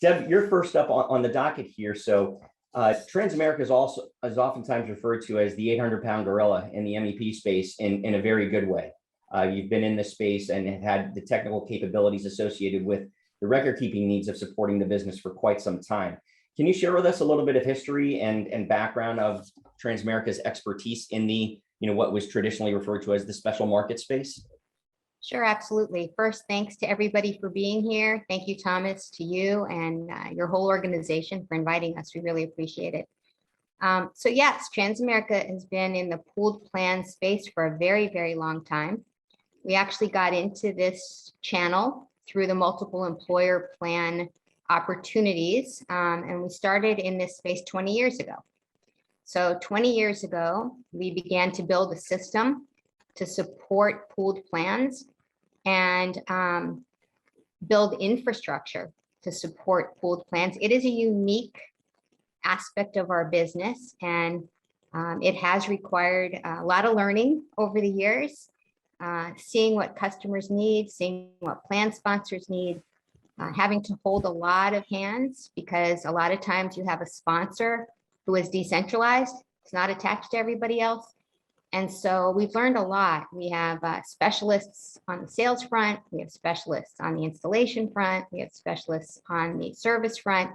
Deb, you're first up on the docket here. So Transamerica is oftentimes referred to as the 800-pound gorilla in the MEP space in a very good way. You've been in this space and have had the technical capabilities associated with the record-keeping needs of supporting the business for quite some time. Can you share with us a little bit of history and background of Transamerica's expertise in the, what was traditionally referred to as the special market space? Sure, absolutely. First, thanks to everybody for being here. Thank you, Thomas, to you and your whole organization for inviting us. We really appreciate it. So yes, Transamerica has been in the pooled plan space for a very, very long time. We actually got into this channel through the multiple employer plan opportunities, and we started in this space 20 years ago. So 20 years ago, we began to build a system to support pooled plans and build infrastructure to support pooled plans. It is a unique aspect of our business, and it has required a lot of learning over the years, seeing what customers need, seeing what plan sponsors need, having to hold a lot of hands, because a lot of times you have a sponsor who is decentralized, it's not attached to everybody else. And so we've learned a lot. We have specialists on the sales front, we have specialists on the installation front, we have specialists on the service front.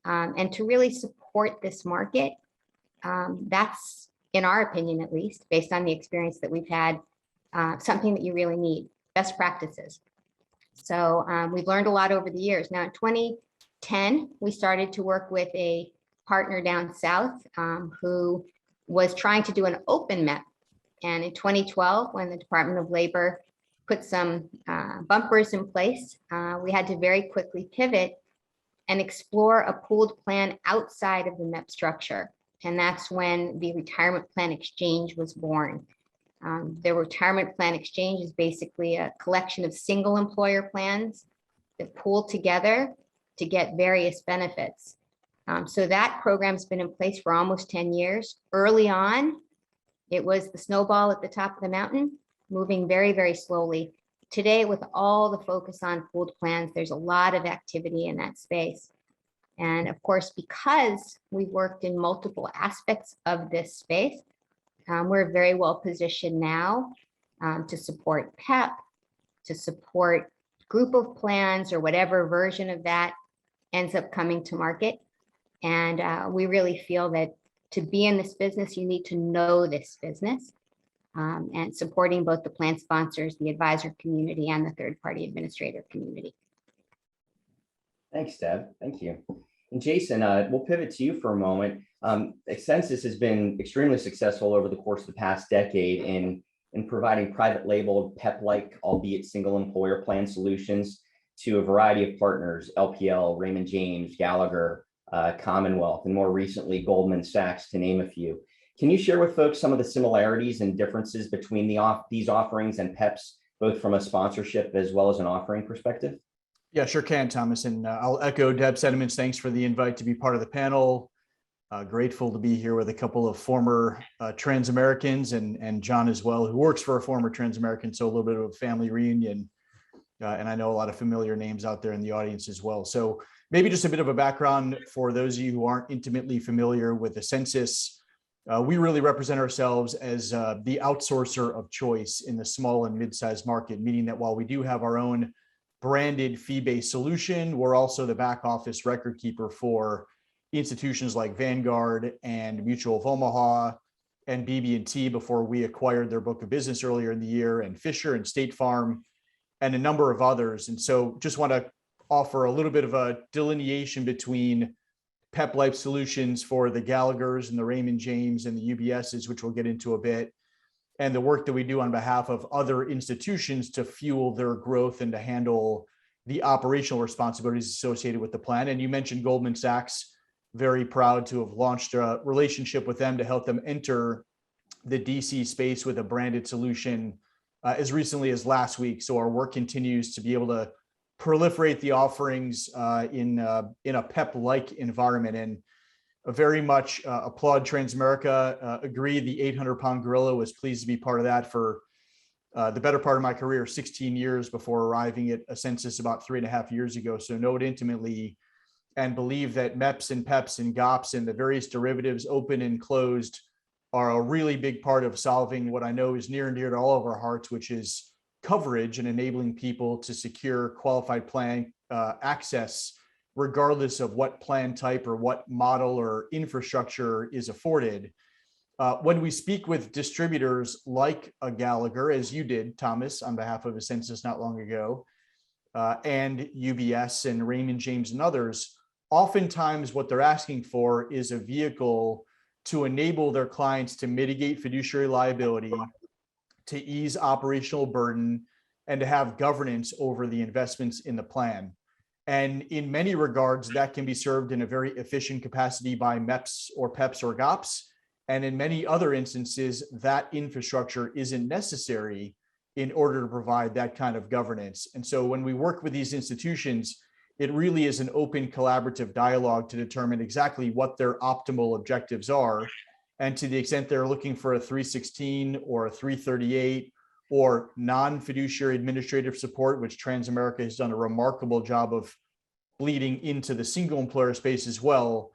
And to really support this market, that's, in our opinion at least, based on the experience that we've had, something that you really need, best practices. So we've learned a lot over the years. Now in 2010, we started to work with a partner down south who was trying to do an open MEP. And in 2012, when the Department of Labor put some bumpers in place, we had to very quickly pivot and explore a pooled plan outside of the MEP structure. And that's when the retirement plan exchange was born. The retirement plan exchange is basically a collection of single employer plans that pool together to get various benefits. So that program's been in place for almost 10 years. Early on, it was the snowball at the top of the mountain, moving very, very slowly. Today, with all the focus on pooled plans, there's a lot of activity in that space. And of course, because we've worked in multiple aspects of this space, we're very well positioned now to support PEP, to support group of plans or whatever version of that ends up coming to market. And we really feel that to be in this business, you need to know this business, and supporting both the plan sponsors, the advisor community, and the third-party administrator community. Thanks, Deb. Thank you. And Jason, we'll pivot to you for a moment. Excensus has been extremely successful over the course of the past decade in providing private labeled PEP-like, albeit single employer plan solutions to a variety of partners: LPL, Raymond James, Gallagher, Commonwealth, and more recently Goldman Sachs, to name a few. Can you share with folks some of the similarities and differences between these offerings and PEPs, both from a sponsorship as well as an offering perspective? Yeah, sure can, Thomas. And I'll echo Deb's sentiments. Thanks for the invite to be part of the panel. Grateful to be here with a couple of former Transamericans and John as well, who works for a former Transamerican. So a little bit of a family reunion. And I know a lot of familiar names out there in the audience as well. So maybe just a bit of a background for those of you who aren't intimately familiar with the census. We really represent ourselves as the outsourcer of choice in the small and mid-sized market, meaning that while we do have our own branded fee-based solution, we're also the back office record keeper for institutions like Vanguard and Mutual of Omaha and BB&T before we acquired their book of business earlier in the year, and Fisher and State Farm and a number of others. And so just want to offer a little bit of a delineation between PEP-like solutions for the Gallaghers and the Raymond James and the UBSs, which we'll get into a bit, and the work that we do on behalf of other institutions to fuel their growth and to handle the operational responsibilities associated with the plan. And you mentioned Goldman Sachs, very proud to have launched a relationship with them to help them enter the DC space with a branded solution as recently as last week. So our work continues to be able to proliferate the offerings in a PEP-like environment, and very much applaud Transamerica. Agree, the 800-pound gorilla, was pleased to be part of that for the better part of my career, 16 years before arriving at Ascensus about 3.5 years ago. So know it intimately. and believe that MEPs and PEPs and GOPs and the various derivatives, open and closed, are a really big part of solving what I know is near and dear to all of our hearts, which is coverage and enabling people to secure qualified plan access, regardless of what plan type or what model or infrastructure is afforded. When we speak with distributors like a Gallagher, as you did, Thomas, on behalf of Ascensus not long ago, and UBS and Raymond James and others, oftentimes what they're asking for is a vehicle to enable their clients to mitigate fiduciary liability, to ease operational burden, and to have governance over the investments in the plan. And in many regards, that can be served in a very efficient capacity by MEPs or PEPs or GOPs. And in many other instances, that infrastructure isn't necessary in order to provide that kind of governance. And so when we work with these institutions, it really is an open collaborative dialogue to determine exactly what their optimal objectives are. And to the extent they're looking for a 316 or a 338 or non-fiduciary administrative support, which Transamerica has done a remarkable job of bleeding into the single employer space as well,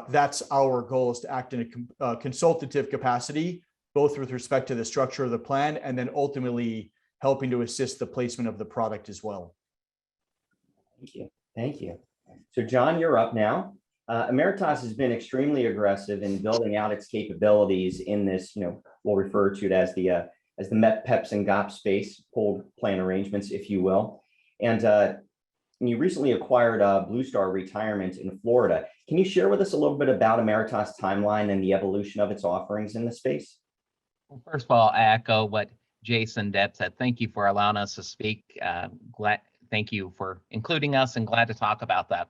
that's our goal, is to act in a consultative capacity, both with respect to the structure of the plan and then ultimately helping to assist the placement of the product as well. Thank you. Thank you. So John, you're up now. Emeritus has been extremely aggressive in building out its capabilities in this, we'll refer to it as the MEP, PEPs, and GOP space, pooled plan arrangements, if you will. And you recently acquired Blue Star Retirement in Florida. Can you share with us a little bit about Emeritus' timeline and the evolution of its offerings in the space? Well, first of all, I echo what Jason Deb said. Thank you for allowing us to speak. Thank you for including us, and glad to talk about that.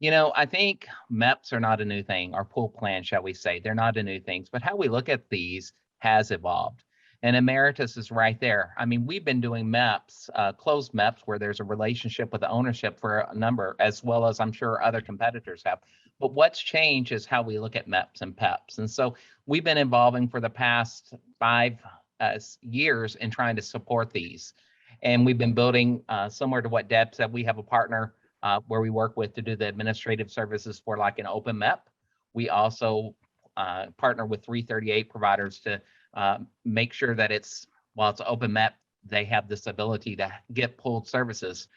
I think MEPs are not a new thing, or pool plans, shall we say. They're not a new things, but how we look at these has evolved. And Emeritus is right there. I mean, we've been doing MEPs, closed MEPs, where there's a relationship with the ownership for a number, as well as I'm sure other competitors have. But what's changed is how we look at MEPs and PEPs. And so we've been evolving for the past 5 years in trying to support these. And we've been building, similar to what Deb said, we have a partner where we work with to do the administrative services for like an open MEP. We also partner with 338 providers to make sure that while it's open MEP, they have this ability to get pooled services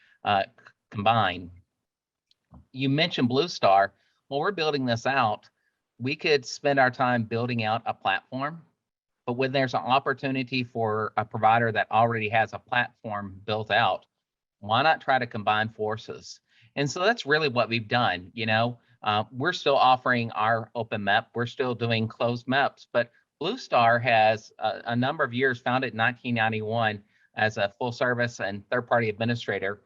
combined. You mentioned Blue Star. Well, we're building this out. We could spend our time building out a platform, but when there's an opportunity for a provider that already has a platform built out, why not try to combine forces? And so that's really what we've done. We're still offering our open MEP. We're still doing closed MEPs, but Blue Star has a number of years, founded in 1991 as a full service and third-party administrator.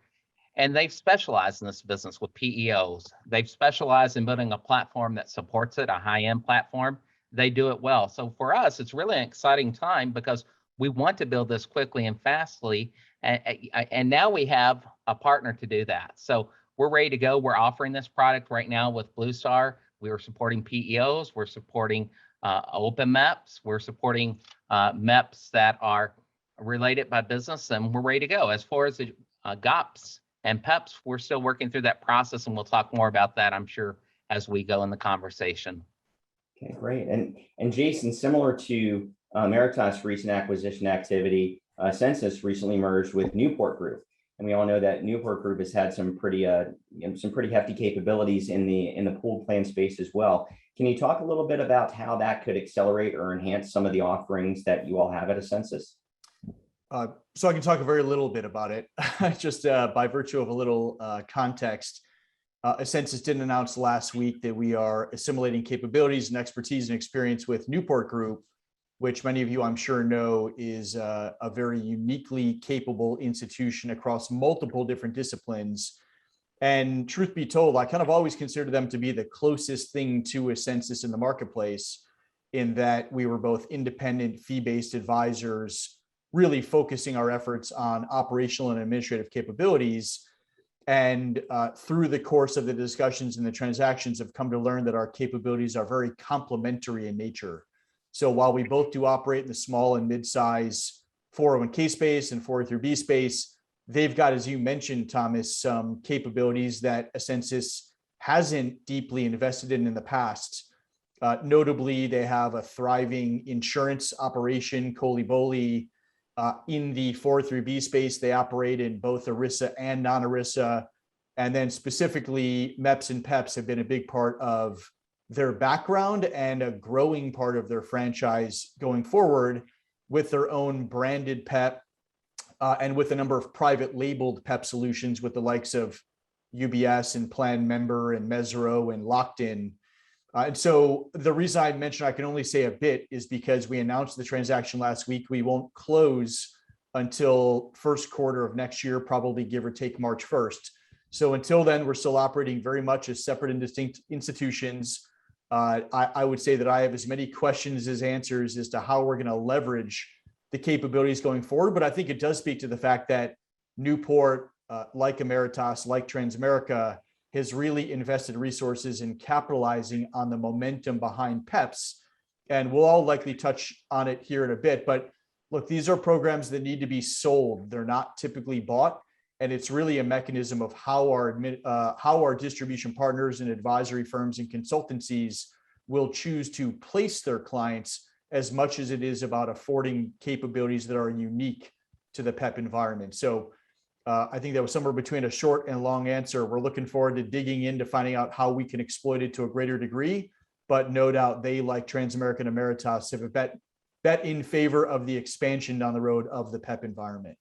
And they've specialized in this business with PEOs. They've specialized in building a platform that supports it, a high-end platform. They do it well. So for us, it's really an exciting time because we want to build this quickly and fastly. And now we have a partner to do that. So we're ready to go. We're offering this product right now with Blue Star. We are supporting PEOs. We're supporting open MEPs. We're supporting MEPs that are related by business, and we're ready to go. As far as the GOPs and PEPs, we're still working through that process, and we'll talk more about that, I'm sure, as we go in the conversation. Okay, great. And Jason, similar to Emeritus' recent acquisition activity, Census recently merged with Newport Group, and we all know that Newport Group has had some pretty hefty capabilities in the pooled plan space as well. Can you talk a little bit about how that could accelerate or enhance some of the offerings that you all have at Ascensus? So I can talk a very little bit about it, just by virtue of a little context. Ascensus did announce last week that we are assimilating capabilities and expertise and experience with Newport Group, which many of you I'm sure know is a very uniquely capable institution across multiple different disciplines. And truth be told, I kind of always considered them to be the closest thing to Ascensus in the marketplace, in that we were both independent fee-based advisors, really focusing our efforts on operational and administrative capabilities. And through the course of the discussions and the transactions, have come to learn that our capabilities are very complementary in nature. So while we both do operate in the small and mid-size 401k space and 403b space, they've got, as you mentioned, Thomas, some capabilities that Ascensus hasn't deeply invested in the past. Notably, they have a thriving insurance operation, Coley-Boley. In the 403B space, they operate in both ERISA and non-ERISA. And then specifically, MEPs and PEPs have been a big part of their background and a growing part of their franchise going forward, with their own branded PEP and with a number of private labeled PEP solutions with the likes of UBS and Plan Member and Mesero and Locked In. And so the reason I mentioned I can only say a bit is because we announced the transaction last week. We won't close until first quarter of next year, probably give or take March 1st. So until then, we're still operating very much as separate and distinct institutions. I would say that I have as many questions as answers as to how we're going to leverage the capabilities going forward. But I think it does speak to the fact that Newport, like Emeritus, like Transamerica, has really invested resources in capitalizing on the momentum behind PEPs. And we'll all likely touch on it here in a bit. But look, these are programs that need to be sold. They're not typically bought. And it's really a mechanism of how our distribution partners and advisory firms and consultancies will choose to place their clients, as much as it is about affording capabilities that are unique to the PEP environment. So I think that was somewhere between a short and long answer. We're looking forward to digging into finding out how we can exploit it to a greater degree. But no doubt they, like Transamerica and Emeritus, have a bet in favor of the expansion down the road of the PEP environment.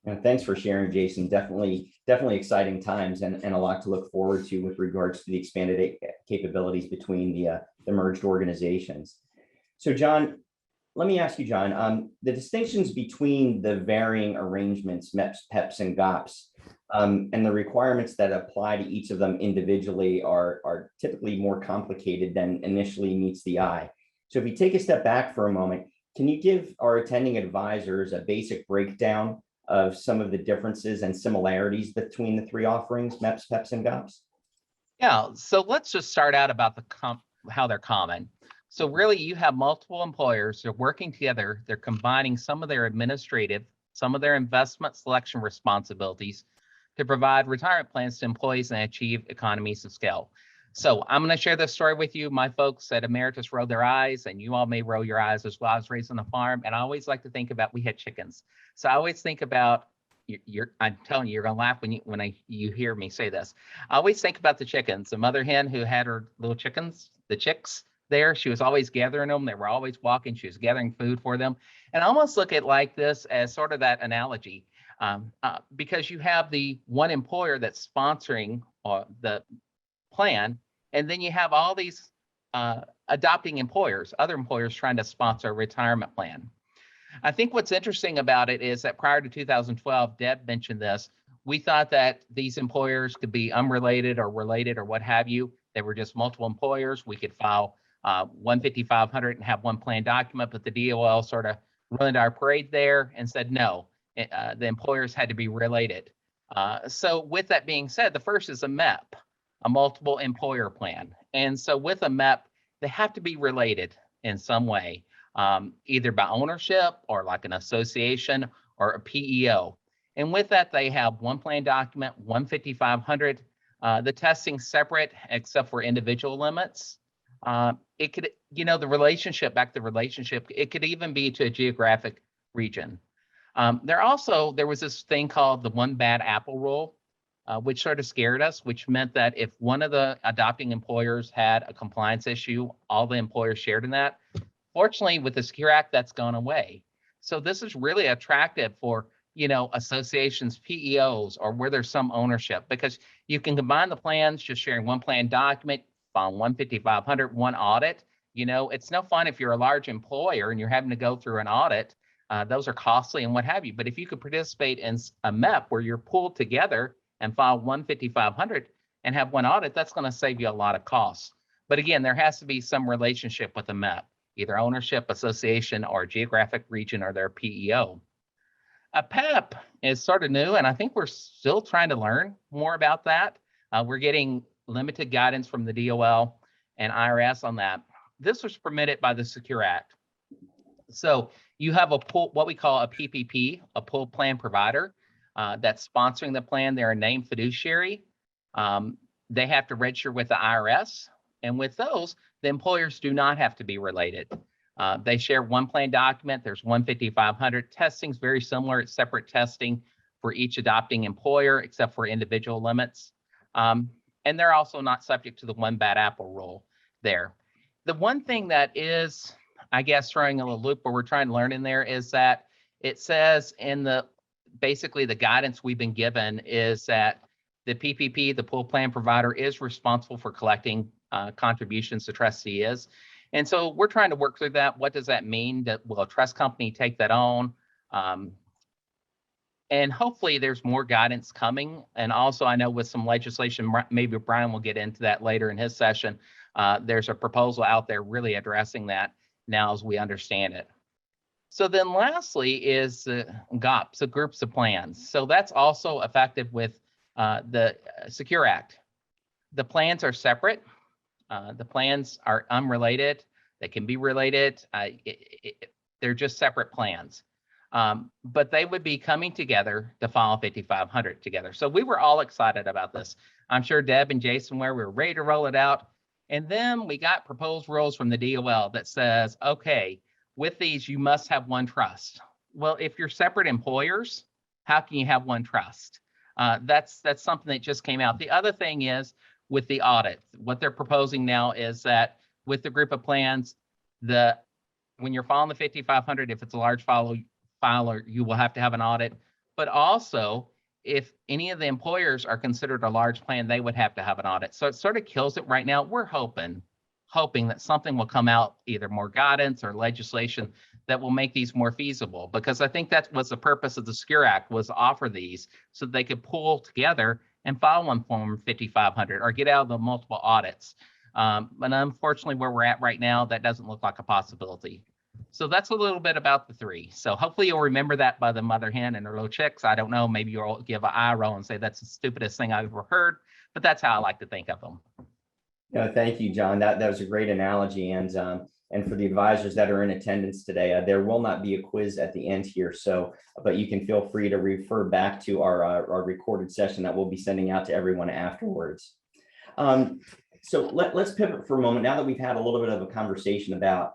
And thanks for sharing, Jason. Definitely exciting times and a lot to look forward to with regards to the expanded capabilities between the merged organizations. So, John, let me ask you, John, the distinctions between the varying arrangements, MEPs, PEPs, and GOPs, and the requirements that apply to each of them individually are typically more complicated than initially meets the eye. So if you take a step back for a moment, can you give our attending advisors a basic breakdown of some of the differences and similarities between the three offerings, MEPs, PEPs, and GOPs? Yeah, so let's just start out about how they're common. So really, you have multiple employers, they're working together, they're combining some of their administrative, some of their investment selection responsibilities to provide retirement plans to employees and achieve economies of scale. So I'm going to share this story with you. My folks at Emeritus rolled their eyes, and you all may roll your eyes as well. I was raised on a farm, and I always like to think about, we had chickens. So I always think about, I'm telling you, you're going to laugh when you hear me say this. I always think about the chickens. The mother hen who had her little chickens, the chicks there, she was always gathering them. They were always walking. She was gathering food for them. And I almost look at like this as sort of that analogy, because you have the one employer that's sponsoring the plan, and then you have all these adopting employers, other employers trying to sponsor a retirement plan. I think what's interesting about it is that prior to 2012, Deb mentioned this, we thought that these employers could be unrelated or related or what have you. They were just multiple employers. We could file 15500 and have one plan document, but the DOL sort of ruined our parade there and said, no, the employers had to be related. So with that being said, the first is a MEP, a multiple employer plan. And so with a MEP, they have to be related in some way, either by ownership or like an association or a PEO. And with that, they have one plan document, 15500. The testing separate except for individual limits. It could, the relationship, it could even be to a geographic region. There was this thing called the one bad apple rule, which sort of scared us, which meant that if one of the adopting employers had a compliance issue, all the employers shared in that. Fortunately, with the Secure Act, that's gone away. So this is really attractive for, associations, PEOs, or where there's some ownership, because you can combine the plans, just sharing one plan document, file 15500, one audit. It's no fun if you're a large employer and you're having to go through an audit. Those are costly and what have you. But if you could participate in a MEP where you're pulled together and file 15500 and have one audit, that's going to save you a lot of costs. But again, there has to be some relationship with the MEP, either ownership, association, or geographic region, or their PEO. A PEP is sort of new, and I think we're still trying to learn more about that. We're getting limited guidance from the DOL and IRS on that. This was permitted by the Secure Act. So you have what we call a PPP, a pool plan provider, that's sponsoring the plan. They're a named fiduciary. They have to register with the IRS. And with those, the employers do not have to be related. They share one plan document. There's 15500. Testing is very similar. It's separate testing for each adopting employer, except for individual limits. And they're also not subject to the one bad apple rule there. The one thing that is, I guess, throwing a little loop where we're trying to learn in there is that it says in basically the guidance we've been given is that the PPP, the pool plan provider, is responsible for collecting contributions to trustees. And so we're trying to work through that. What does that mean? Will a trust company take that on? And hopefully there's more guidance coming. And also I know with some legislation, maybe Brian will get into that later in his session. There's a proposal out there really addressing that now as we understand it. So then lastly is GOPs, so groups of plans. So that's also effective with the Secure Act. The plans are separate. The plans are unrelated. They can be related. They're just separate plans. But they would be coming together to file 5500 together. So we were all excited about this. I'm sure Deb and Jason we were ready to roll it out. And then we got proposed rules from the DOL that says, okay, with these, you must have one trust. Well, if you're separate employers, how can you have one trust? That's something that just came out. The other thing is with the audit, what they're proposing now is that with the group of plans, when you're filing the 5500, if it's a large filer, you will have to have an audit. But also, if any of the employers are considered a large plan, they would have to have an audit. So it sort of kills it right now. We're hoping that something will come out, either more guidance or legislation that will make these more feasible, because I think that was the purpose of the Secure Act, was to offer these so they could pull together and file one form 5500 or get out of the multiple audits. And unfortunately, where we're at right now, that doesn't look like a possibility. So that's a little bit about the three. So hopefully you'll remember that by the mother hen and her little chicks. I don't know, maybe you'll give an eye roll and say that's the stupidest thing I've ever heard, but that's how I like to think of them. No, thank you, John. That was a great analogy. And for the advisors that are in attendance today, there will not be a quiz at the end here. So, but you can feel free to refer back to our recorded session that we'll be sending out to everyone afterwards. So let's pivot for a moment. Now that we've had a little bit of a conversation about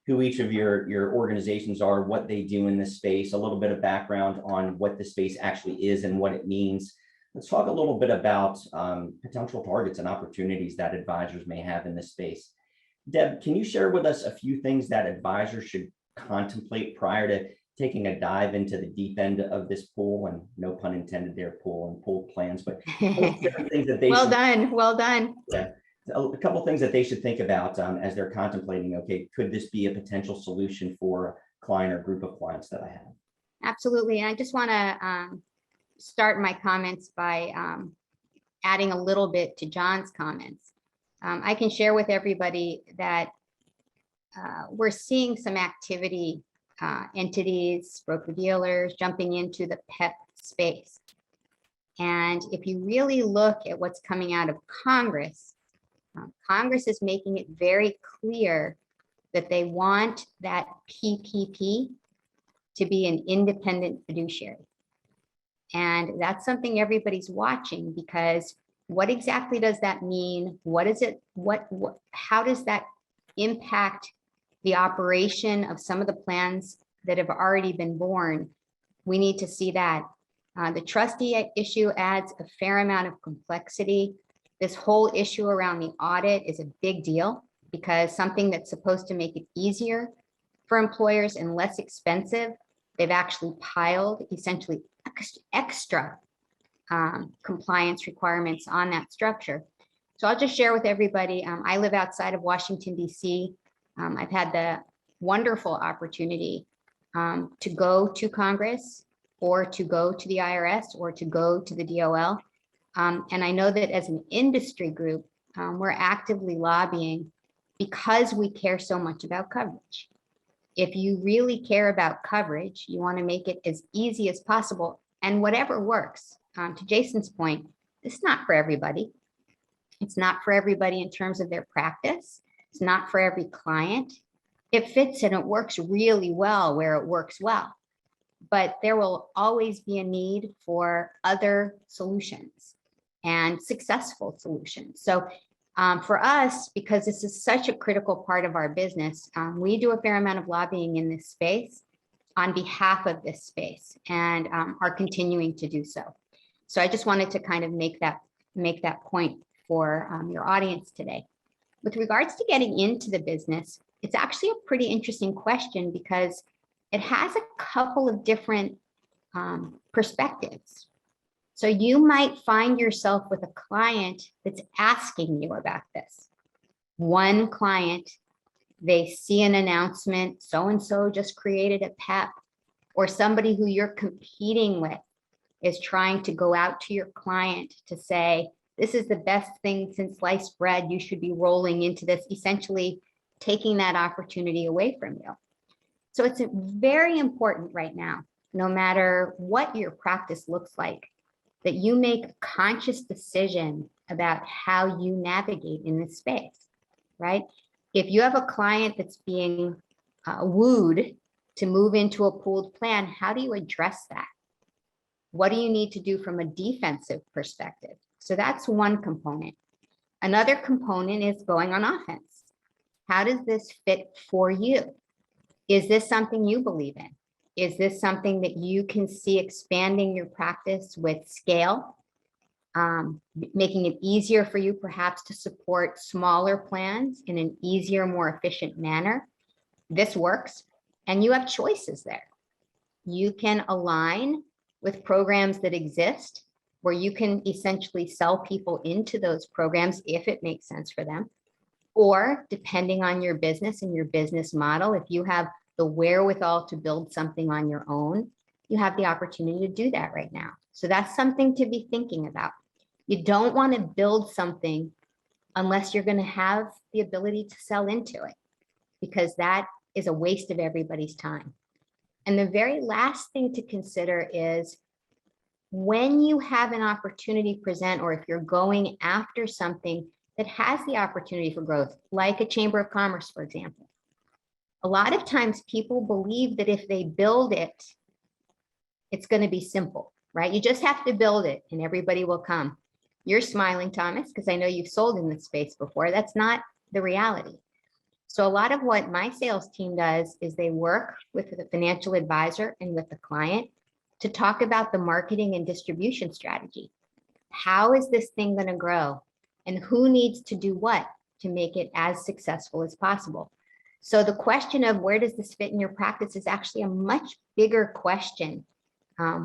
who each of your organizations are, what they do in this space, a little bit of background on what the space actually is and what it means. Let's talk a little bit about potential targets and opportunities that advisors may have in this space. Deb, can you share with us a few things that advisors should contemplate prior to taking a dive into the deep end of this pool, and no pun intended there, pool and pool plans, but things that they well done. Yeah, a couple of things that they should think about as they're contemplating, okay, could this be a potential solution for a client or group of clients that I have? Absolutely. And I just want to start my comments by adding a little bit to John's comments. I can share with everybody that we're seeing some activity, entities, broker-dealers jumping into the PEP space. And if you really look at what's coming out of Congress, Congress is making it very clear that they want that PPP to be an independent fiduciary. And that's something everybody's watching, because what exactly does that mean? What is it? How does that impact the operation of some of the plans that have already been born? We need to see that. The trustee issue adds a fair amount of complexity. This whole issue around the audit is a big deal, because something that's supposed to make it easier for employers and less expensive, they've actually piled essentially extra compliance requirements on that structure. So I'll just share with everybody, I live outside of Washington, D.C. I've had the wonderful opportunity to go to Congress, or to go to the IRS, or to go to the DOL. And I know that as an industry group, we're actively lobbying because we care so much about coverage. If you really care about coverage, you want to make it as easy as possible, and whatever works. To Jason's point, it's not for everybody. It's not for everybody in terms of their practice. It's not for every client. It fits and it works really well where it works well. But there will always be a need for other solutions. and successful solutions. So for us, because this is such a critical part of our business, we do a fair amount of lobbying in this space on behalf of this space, and are continuing to do so. So I just wanted to kind of make that point for your audience today. With regards to getting into the business, it's actually a pretty interesting question because it has a couple of different perspectives. So you might find yourself with a client that's asking you about this. One client, they see an announcement, so-and-so just created a PEP, or somebody who you're competing with is trying to go out to your client to say, this is the best thing since sliced bread, you should be rolling into this, essentially taking that opportunity away from you. So it's very important right now, no matter what your practice looks like, that you make a conscious decision about how you navigate in this space, right? If you have a client that's being wooed to move into a pooled plan, how do you address that? What do you need to do from a defensive perspective? So that's one component. Another component is going on offense. How does this fit for you? Is this something you believe in? Is this something that you can see expanding your practice with scale, making it easier for you perhaps to support smaller plans in an easier, more efficient manner? This works, and you have choices there. You can align with programs that exist where you can essentially sell people into those programs if it makes sense for them. Or depending on your business and your business model, if you have the wherewithal to build something on your own, you have the opportunity to do that right now. So that's something to be thinking about. You don't want to build something unless you're going to have the ability to sell into it, because that is a waste of everybody's time. And the very last thing to consider is when you have an opportunity present, or if you're going after something that has the opportunity for growth, like a chamber of commerce, for example. A lot of times people believe that if they build it, it's going to be simple, right? You just have to build it and everybody will come. You're smiling, Thomas, because I know you've sold in this space before. That's not the reality. So a lot of what my sales team does is they work with the financial advisor and with the client to talk about the marketing and distribution strategy. How is this thing going to grow? And who needs to do what to make it as successful as possible? So the question of where does this fit in your practice is actually a much bigger question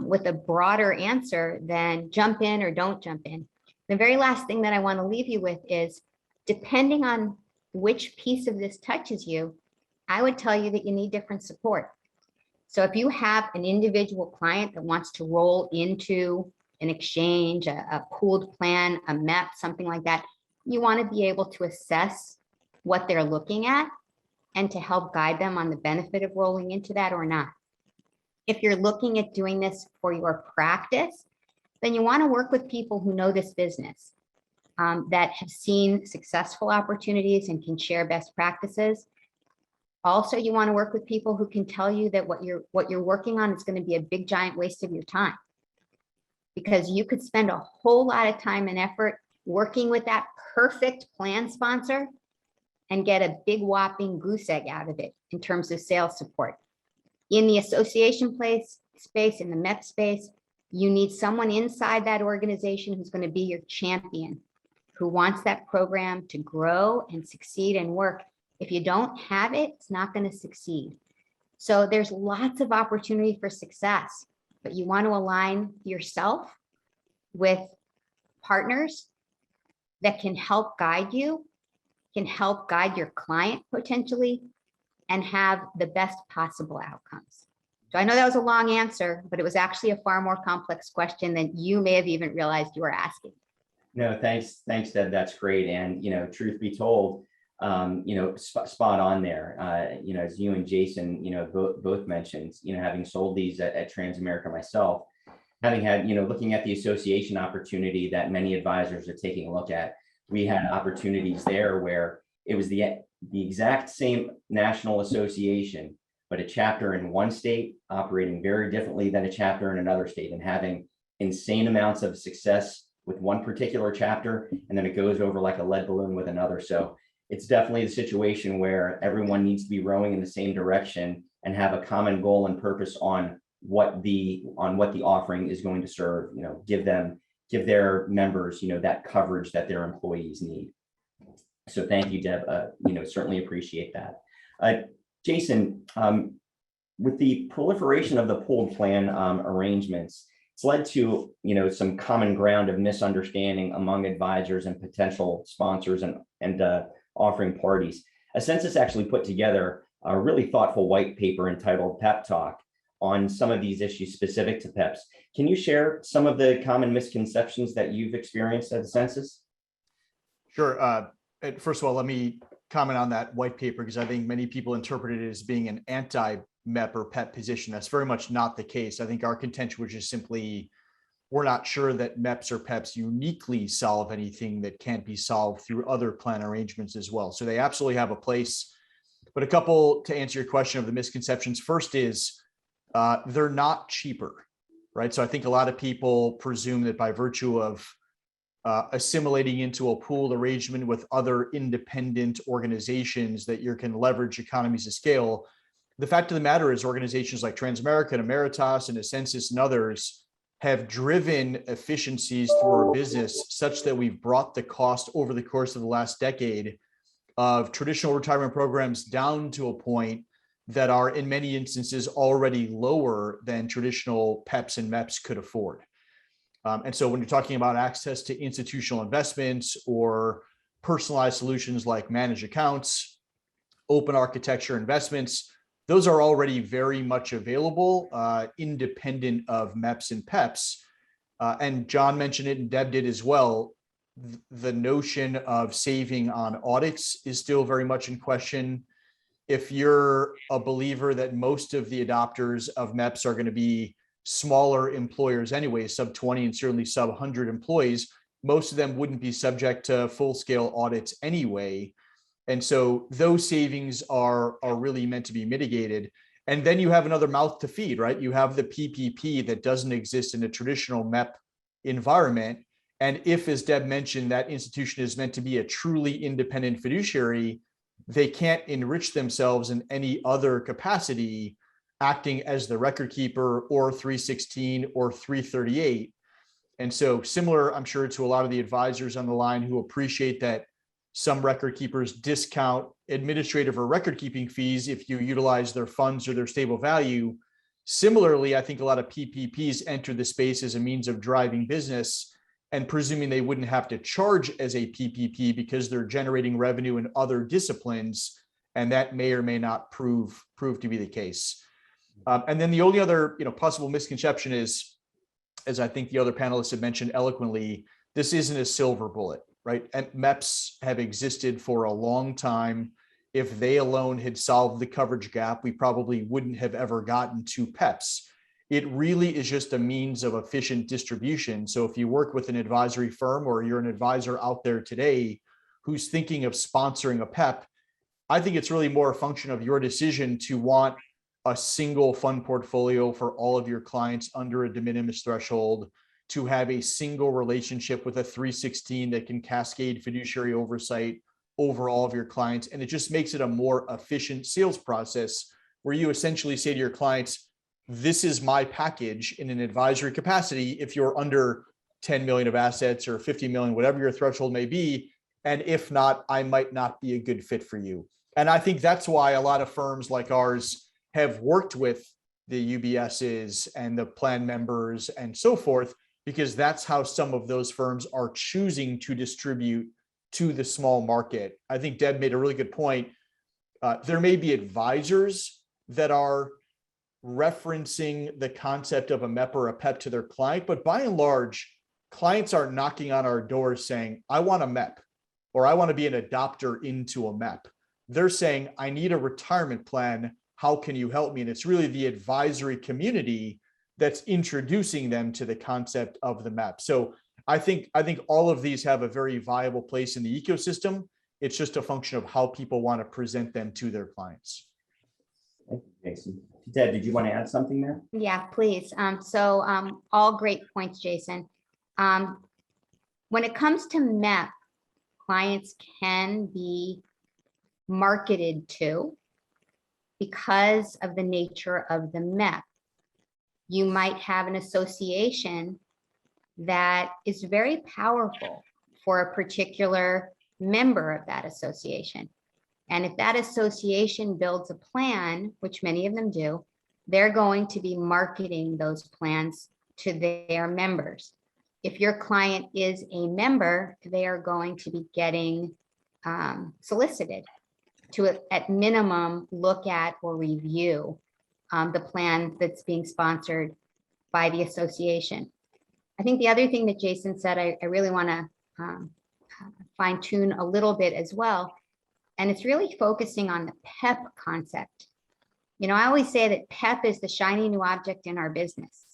with a broader answer than jump in or don't jump in. The very last thing that I want to leave you with is, depending on which piece of this touches you, I would tell you that you need different support. So if you have an individual client that wants to roll into an exchange, a pooled plan, a MEP, something like that, you want to be able to assess what they're looking at and to help guide them on the benefit of rolling into that or not. If you're looking at doing this for your practice, then you want to work with people who know this business, that have seen successful opportunities and can share best practices. Also, you want to work with people who can tell you that what you're working on is going to be a big giant waste of your time, because you could spend a whole lot of time and effort working with that perfect plan sponsor and get a big whopping goose egg out of it in terms of sales support. In the association space, in the MEP space, you need someone inside that organization who's going to be your champion, who wants that program to grow and succeed and work. If you don't have it, it's not going to succeed. So there's lots of opportunity for success, but you want to align yourself with partners that can help guide you, can help guide your client potentially, and have the best possible outcomes. So I know that was a long answer, but it was actually a far more complex question than you may have even realized you were asking. No, thanks, Deb. That's great. And, truth be told, spot on there. As you and Jason, both mentioned, having sold these at Transamerica myself, having had, looking at the association opportunity that many advisors are taking a look at, we had opportunities there where it was the exact same national association, but a chapter in one state operating very differently than a chapter in another state and having insane amounts of success with one particular chapter, and then it goes over like a lead balloon with another. So it's definitely the situation where everyone needs to be rowing in the same direction and have a common goal and purpose on what the offering is going to serve, give their members, that coverage that their employees need. So thank you, Deb. Certainly appreciate that. Jason, with the proliferation of the pooled plan arrangements, it's led to some common ground of misunderstanding among advisors and potential sponsors and offering parties. Ascensus actually put together a really thoughtful white paper entitled Pep Talk on some of these issues specific to PEPs. Can you share some of the common misconceptions that you've experienced at Ascensus? Sure. First of all, let me comment on that white paper, because I think many people interpret it as being an anti-MEP or PEP position. That's very much not the case. I think our contention was just simply, we're not sure that MEPs or PEPs uniquely solve anything that can't be solved through other plan arrangements as well. So they absolutely have a place. But a couple to answer your question of the misconceptions. First is they're not cheaper, right? So I think a lot of people presume that by virtue of assimilating into a pooled arrangement with other independent organizations that you can leverage economies of scale. The fact of the matter is organizations like Transamerica and Emeritus and Ascensus and others have driven efficiencies through our business such that we've brought the cost over the course of the last decade of traditional retirement programs down to a point that are in many instances already lower than traditional PEPs and MEPs could afford. And so when you're talking about access to institutional investments or personalized solutions like managed accounts, open architecture investments, those are already very much available, independent of MEPs and PEPs. And John mentioned it and Deb did as well. The notion of saving on audits is still very much in question. If you're a believer that most of the adopters of MEPs are going to be smaller employers anyway, sub 20 and certainly sub 100 employees, most of them wouldn't be subject to full-scale audits anyway. And so those savings are really meant to be mitigated. And then you have another mouth to feed, right? You have the PPP that doesn't exist in a traditional MEP environment. And if, as Deb mentioned, that institution is meant to be a truly independent fiduciary, they can't enrich themselves in any other capacity acting as the record keeper or 316 or 338. And so similar, I'm sure, to a lot of the advisors on the line who appreciate that some record keepers discount administrative or record keeping fees if you utilize their funds or their stable value. Similarly, I think a lot of PPPs enter the space as a means of driving business and presuming they wouldn't have to charge as a PPP because they're generating revenue in other disciplines. And that may or may not prove to be the case. And then the only other possible misconception is, as I think the other panelists have mentioned eloquently, this isn't a silver bullet, right? And MEPs have existed for a long time. If they alone had solved the coverage gap, we probably wouldn't have ever gotten to PEPs. It really is just a means of efficient distribution. So if you work with an advisory firm or you're an advisor out there today who's thinking of sponsoring a PEP, I think it's really more a function of your decision to want a single fund portfolio for all of your clients under a de minimis threshold, to have a single relationship with a 316 that can cascade fiduciary oversight over all of your clients. And it just makes it a more efficient sales process where you essentially say to your clients, this is my package in an advisory capacity if you're under 10 million of assets or 50 million, whatever your threshold may be. And if not, I might not be a good fit for you. And I think that's why a lot of firms like ours have worked with the UBSs and the plan members and so forth, because that's how some of those firms are choosing to distribute to the small market. I think Deb made a really good point. There may be advisors that are referencing the concept of a MEP or a PEP to their client, but by and large, clients are knocking on our doors saying, I want a MEP, or I want to be an adopter into a MEP. They're saying, I need a retirement plan. How can you help me? And it's really the advisory community that's introducing them to the concept of the MEP. So I think all of these have a very viable place in the ecosystem. It's just a function of how people want to present them to their clients. Thank you, Jason. Deb, did you want to add something there? Yeah, please. All great points, Jason. When it comes to MEP, clients can be marketed to because of the nature of the MEP. You might have an association that is very powerful for a particular member of that association. And if that association builds a plan, which many of them do, they're going to be marketing those plans to their members. If your client is a member, they are going to be getting solicited to, at minimum, look at or review the plan that's being sponsored by the association. I think the other thing that Jason said, I really want to fine tune a little bit as well. And it's really focusing on the PEP concept. You know, I always say that PEP is the shiny new object in our business.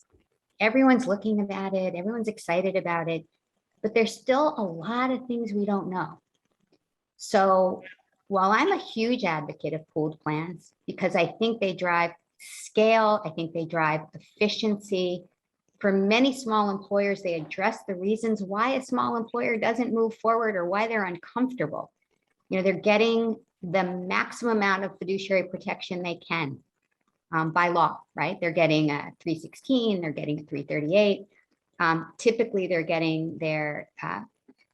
Everyone's looking at it, everyone's excited about it, but there's still a lot of things we don't know. So while I'm a huge advocate of pooled plans, because I think they drive scale, I think they drive efficiency. For many small employers, they address the reasons why a small employer doesn't move forward or why they're uncomfortable. You know, they're getting the maximum amount of fiduciary protection they can by law, right? They're getting a 316, they're getting a 338. Typically, they're getting their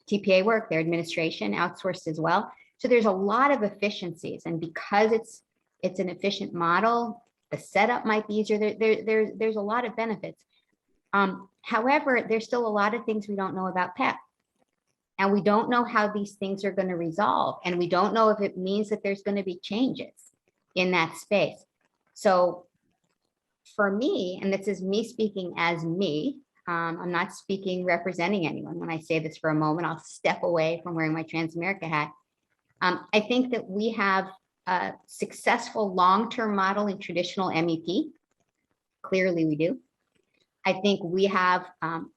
TPA work, their administration outsourced as well. So there's a lot of efficiencies, and because it's an efficient model, the setup might be easier. There's a lot of benefits. However, there's still a lot of things we don't know about PEP. And we don't know how these things are going to resolve. And we don't know if it means that there's going to be changes in that space. So for me, and this is me speaking as me, I'm not speaking representing anyone. When I say this for a moment, I'll step away from wearing my Transamerica hat. I think that we have a successful long-term model in traditional MEP. Clearly we do. I think we have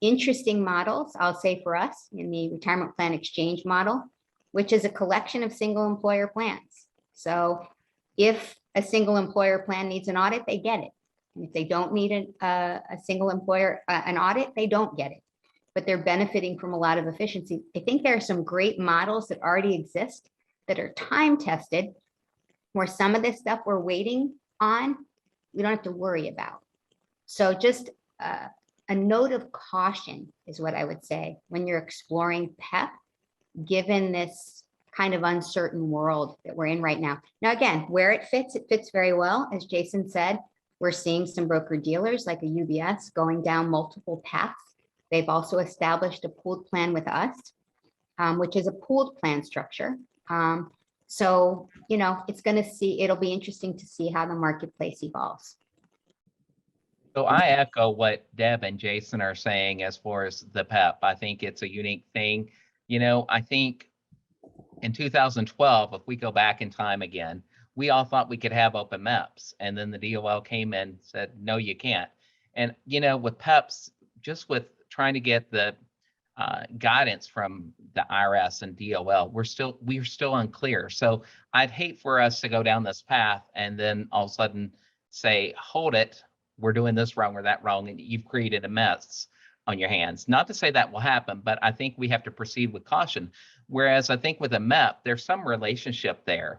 interesting models, I'll say for us, in the retirement plan exchange model, which is a collection of single employer plans. So if a single employer plan needs an audit, they get it. And if they don't need a single employer, an audit, they don't get it. But they're benefiting from a lot of efficiency. I think there are some great models that already exist that are time tested, where some of this stuff we're waiting on, we don't have to worry about. So just a note of caution is what I would say when you're exploring PEP, given this kind of uncertain world that we're in right now. Now, again, where it fits very well. As Jason said, we're seeing some broker dealers like a UBS going down multiple paths. They've also established a pooled plan with us, which is a pooled plan structure. So, you know, it'll be interesting to see how the marketplace evolves. So I echo what Deb and Jason are saying as far as the PEP. I think it's a unique thing. You know, I think in 2012, if we go back in time again, we all thought we could have open MEPs. And then the DOL came in and said, no, you can't. And, you know, with PEPs, just with trying to get the guidance from the IRS and DOL, we're still unclear. So I'd hate for us to go down this path and then all of a sudden say, hold it, we're doing this wrong or that wrong, and you've created a mess on your hands. Not to say that will happen, but I think we have to proceed with caution. Whereas I think with a MEP, there's some relationship there.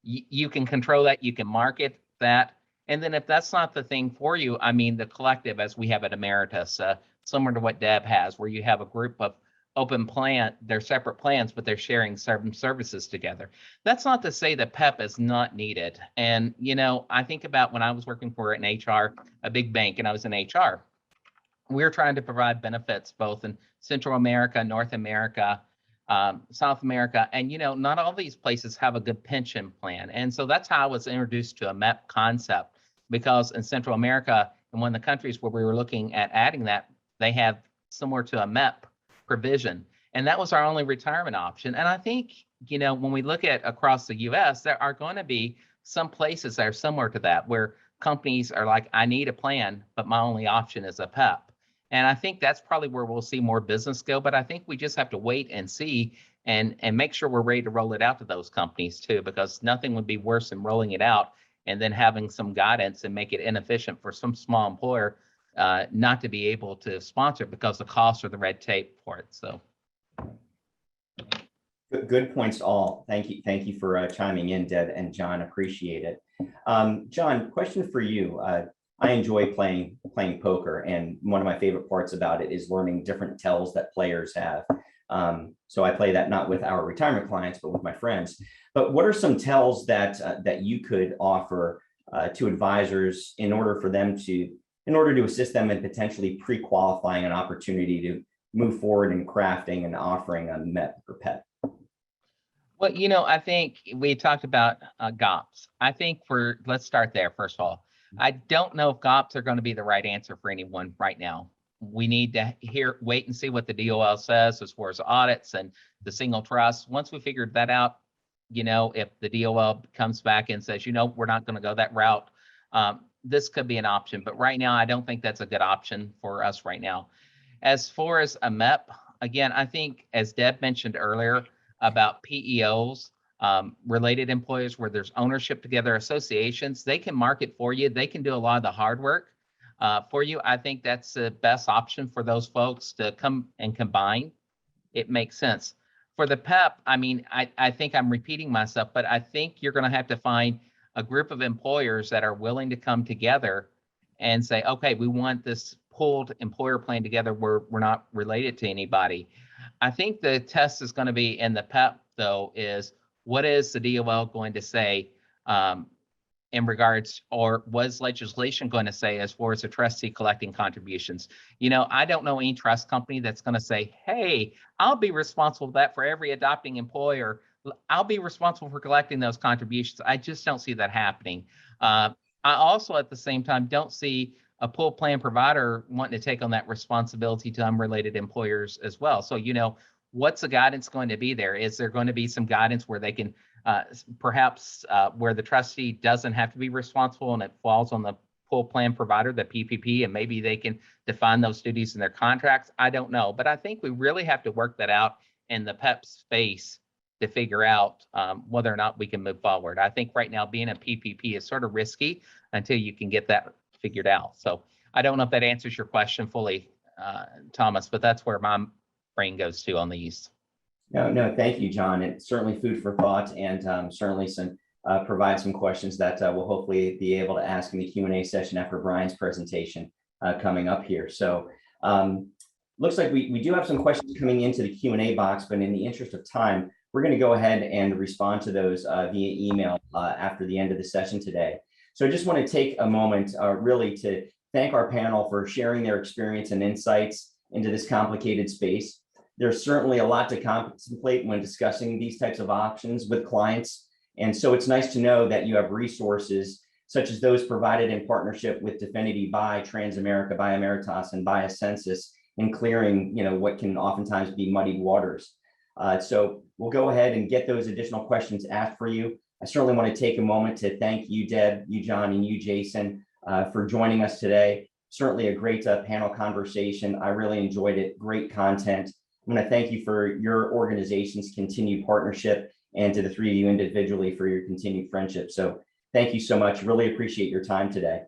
You can control that, you can market that. And then if that's not the thing for you, I mean, the collective, as we have at Emeritus, similar to what Deb has, where you have a group of open plan, they're separate plans, but they're sharing certain services together. That's not to say that PEP is not needed. And, you know, I think about when I was working for an HR, a big bank, and I was in HR, we were trying to provide benefits both in Central America, North America, South America, and, you know, not all these places have a good pension plan. And so that's how I was introduced to a MEP concept, because in Central America, in one of the countries where we were looking at adding that, they have similar to a MEP provision. And that was our only retirement option. And I think, you know, when we look at across the US, there are going to be some places that are similar to that, where companies are like, I need a plan, but my only option is a PEP. And I think that's probably where we'll see more business go. But I think we just have to wait and see and make sure we're ready to roll it out to those companies too, because nothing would be worse than rolling it out and then having some guidance and make it inefficient for some small employer not to be able to sponsor because the cost or the red tape for it. So Good points all. Thank you. Thank you for chiming in, Deb and John. Appreciate it. John, question for you. I enjoy playing poker, and one of my favorite parts about it is learning different tells that players have. So I play that not with our retirement clients, but with my friends. But what are some tells that you could offer to advisors in order to assist them in potentially pre-qualifying an opportunity to move forward in crafting and offering a MEP or PEP? Well, I think we talked about GOPs. I think let's start there first of all. I don't know if GOPs are going to be the right answer for anyone right now. We need to wait and see what the DOL says as far as audits and the single trust. Once we figured that out, if the DOL comes back and says, we're not going to go that route, this could be an option. But right now, I don't think that's a good option for us right now. As far as a MEP, again, I think as Deb mentioned earlier about PEOs, related employers where there's ownership together, associations, they can market for you. They can do a lot of the hard work for you. I think that's the best option for those folks to come and combine. It makes sense. For the PEP, I think I'm repeating myself, but I think you're going to have to find a group of employers that are willing to come together and say, okay, we want this pooled employer plan together where we're not related to anybody. I think the test is going to be in the PEP, though, is what is the DOL going to say in regards, or was legislation going to say as far as a trustee collecting contributions? I don't know any trust company that's going to say, hey, I'll be responsible for that for every adopting employer. I'll be responsible for collecting those contributions. I just don't see that happening. I also, at the same time, don't see a pool plan provider wanting to take on that responsibility to unrelated employers as well. So, what's the guidance going to be there? Is there going to be some guidance where they can perhaps where the trustee doesn't have to be responsible and it falls on the pool plan provider, the PPP, and maybe they can define those duties in their contracts? I don't know, but I think we really have to work that out in the PEP space to figure out whether or not we can move forward. I think right now being a PPP is sort of risky until you can get that figured out. So I don't know if that answers your question fully, Thomas, but that's where my brain goes to on these. No, thank you, John. It's certainly food for thought, and certainly provide some questions that we'll hopefully be able to ask in the Q&A session after Brian's presentation coming up here. So looks like we do have some questions coming into the Q&A box, but in the interest of time, we're going to go ahead and respond to those via email after the end of the session today. So I just want to take a moment really to thank our panel for sharing their experience and insights into this complicated space. There's certainly a lot to contemplate when discussing these types of options with clients. And so it's nice to know that you have resources such as those provided in partnership with Definity by Transamerica, by Emeritus, and by Ascensus in clearing, what can oftentimes be muddied waters. So we'll go ahead and get those additional questions asked for you. I certainly want to take a moment to thank you, Deb, you, John, and you, Jason, for joining us today. Certainly a great panel conversation. I really enjoyed it. Great content. I'm going to thank you for your organization's continued partnership, and to the three of you individually for your continued friendship. So thank you so much. Really appreciate your time today.